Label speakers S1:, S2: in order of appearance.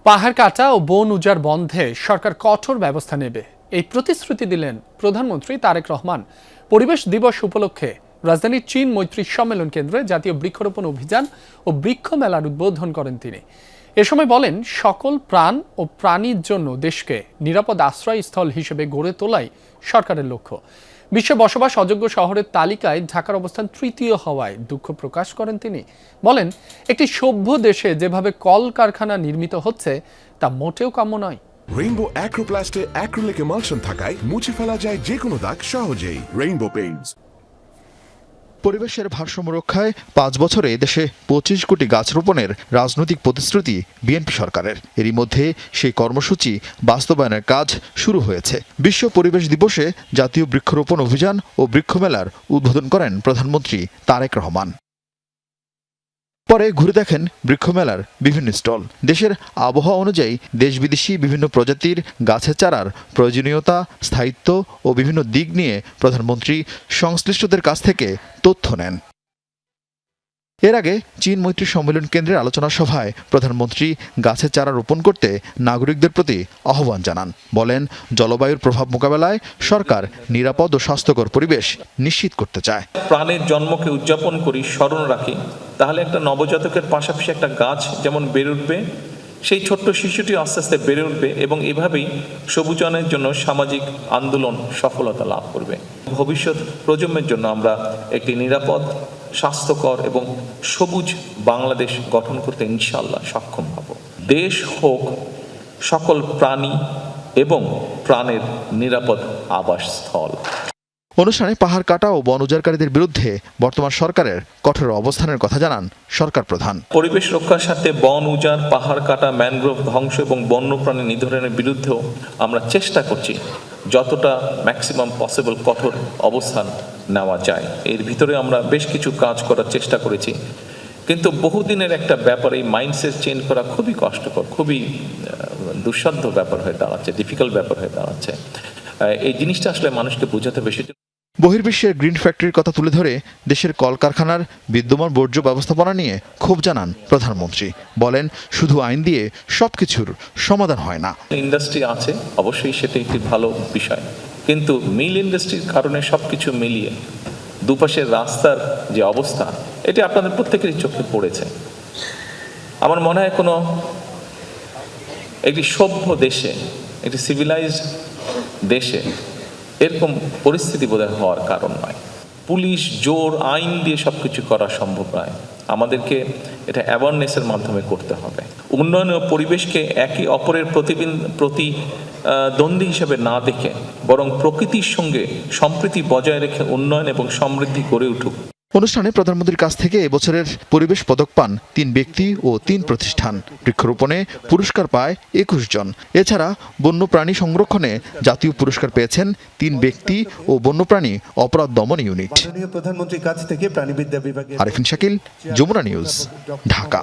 S1: পাহাড় কাটা ও বন উজাড় বন্ধে সরকার কঠোর ব্যবস্থা নেবে, এই প্রতিশ্রুতি দিলেন প্রধানমন্ত্রী তারেক রহমান। পরিবেশ দিবস উপলক্ষে রাজধানীর চীন মৈত্রী সম্মেলন কেন্দ্রে জাতীয় বৃক্ষরোপণ অভিযান ও বৃক্ষ মেলার উদ্বোধন করেন তিনি। এ সময় বলেন, সকল প্রাণ ও প্রাণীর জন্য দেশকে নিরাপদ আশ্রয়স্থল হিসেবে গড়ে তোলাই সরকারের লক্ষ্য। বিশ্বে বসবাস অযোগ্য শহরের তালিকায় ঢাকার অবস্থান তৃতীয় হওয়ায় দুঃখ প্রকাশ করেন তিনি। বলেন, একটি সভ্য দেশে যেভাবে কলকারখানা নির্মিত হচ্ছে তা মোটেও কাম্য নয়।
S2: রেইনবো অ্যাক্রোপ্লাস্টে অ্যাক্রিলিক এমালশন থাকায় মুছে ফেলা যায় যে কোনো দাগ সহজেই। Rainbow Paints.
S3: পরিবেশের ভারসাম্য রক্ষায় 5 বছরে দেশে 25 কোটি গাছ রোপণের রাজনৈতিক প্রতিশ্রুতি বিএনপি সরকারের। এরই মধ্যে সেই কর্মসূচি বাস্তবায়নের কাজ শুরু হয়েছে। বিশ্ব পরিবেশ দিবসে জাতীয় বৃক্ষরোপণ অভিযান ও বৃক্ষ মেলার উদ্বোধন করেন প্রধানমন্ত্রী তারেক রহমান। পরে ঘুরে দেখেন বৃক্ষমেলার বিভিন্ন স্টল। দেশের আবহাওয়া অনুযায়ী দেশ বিদেশি বিভিন্ন প্রজাতির গাছের চারার প্রয়োজনীয়তা, স্থায়িত্ব ও বিভিন্ন দিক নিয়ে প্রধানমন্ত্রী সংশ্লিষ্টদের কাছ থেকে তথ্য নেন। এর আগে চীন মৈত্রী সম্মেলন কেন্দ্রের আলোচনা সভায় প্রধানমন্ত্রী গাছের চারা রোপণ করতে নাগরিকদের প্রতি আহ্বান জানান। বলেন, জলবায়ুর প্রভাব মোকাবেলায় সরকার নিরাপদ ও স্বাস্থ্যকর পরিবেশ নিশ্চিত করতে চায়।
S4: প্রাণের জন্মকে উদযাপন করি, স্মরণ রাখি, তাহলে একটা নবজাতকের পাশাপাশি একটা গাছ যেমন বেড়ে উঠবে, সেই ছোট্ট শিশুটি আস্তে আস্তে বেড়ে উঠবে এবং এভাবেই সবুজায়নের জন্য সামাজিক আন্দোলন সফলতা লাভ করবে। ভবিষ্যৎ প্রজন্মের জন্য আমরা একটি নিরাপদ, স্বাস্থ্যকর এবং সবুজ বাংলাদেশ গঠন করতে ইনশাআল্লাহ সক্ষম হব। দেশ হোক সকল প্রাণী এবং প্রাণের নিরাপদ আবাসস্থল।
S3: অনুষ্ঠানে পাহাড় কাটা ও বন উজাড়কারীদের বিরুদ্ধে বর্তমান সরকারের কঠোর অবস্থানের কথা জানান সরকার প্রধান।
S4: পরিবেশ রক্ষার সাথে বন উজাড়, পাহাড় কাটা, ম্যানগ্রোভ ধ্বংস এবং বন্যপ্রাণী নিধনের বিরুদ্ধেও আমরা চেষ্টা করছি যতটা ম্যাক্সিমাম পসিবল কঠোর অবস্থান নেওয়া যায়। এর ভিতরে আমরা বেশ কিছু কাজ করার চেষ্টা করেছি, কিন্তু বহুদিনের একটা ব্যাপার, এই মাইন্ডসেট চেঞ্জ করা খুবই কষ্টকর, খুবই দুঃসাধ্য ব্যাপার হয়ে দাঁড়াচ্ছে, ডিফিকাল্ট ব্যাপার হয়ে দাঁড়াচ্ছে। এই জিনিসটা আসলে মানুষকে বোঝাতে বেশি।
S3: বহির্বিশ্বের গ্রিন ফ্যাক্টরির কথা তুলে ধরে দেশের কলকারখানার বিদ্যমান বর্জ্য ব্যবস্থাপনা নিয়ে ক্ষোভ জানান প্রধানমন্ত্রী। বলেন, শুধু আইন দিয়ে সবকিছুর সমাধান হয় না।
S4: ইন্ডাস্ট্রি আছে, অবশ্যই সেটা একটি ভালো বিষয়, কিন্তু মিল ইন্ডাস্ট্রির কারণে সবকিছু মিলিয়ে দুপাশের রাস্তার যে অবস্থা, এটি আপনাদের প্রত্যেকেরই চোখে পড়েছে। আমার মনে হয় কোনো একটি সভ্য দেশে, একটি সিভিলাইজড দেশে এরকম পরিস্থিতি বোধহয় হওয়ার কারণ নয়। পুলিশ, জোর, আইন দিয়ে সবকিছু করা সম্ভব নয়। আমাদেরকে এটা অ্যাওয়ারনেসের মাধ্যমে করতে হবে। উন্নয়ন ও পরিবেশকে একে অপরের প্রতিদ্বন্দ্বী হিসেবে না দেখে বরং প্রকৃতির সঙ্গে সম্প্রীতি বজায় রেখে উন্নয়ন এবং সমৃদ্ধি গড়ে উঠুক।
S3: অনুষ্ঠানে প্রধানমন্ত্রীর কাছ থেকে এবছরের পরিবেশ পদক পান 3 ব্যক্তি ও 3 প্রতিষ্ঠান। বৃক্ষরোপণে পুরস্কার পায় 21 জন। এছাড়া বন্যপ্রাণী সংরক্ষণে জাতীয় পুরস্কার পেয়েছেন 3 ব্যক্তি ও বন্যপ্রাণী অপরাধ দমন ইউনিট।
S5: প্রধানমন্ত্রীর কাছ থেকে প্রাণীবিদ্যা বিভাগের
S3: আরিফিন শাকিল, যমুনা নিউজ, ঢাকা।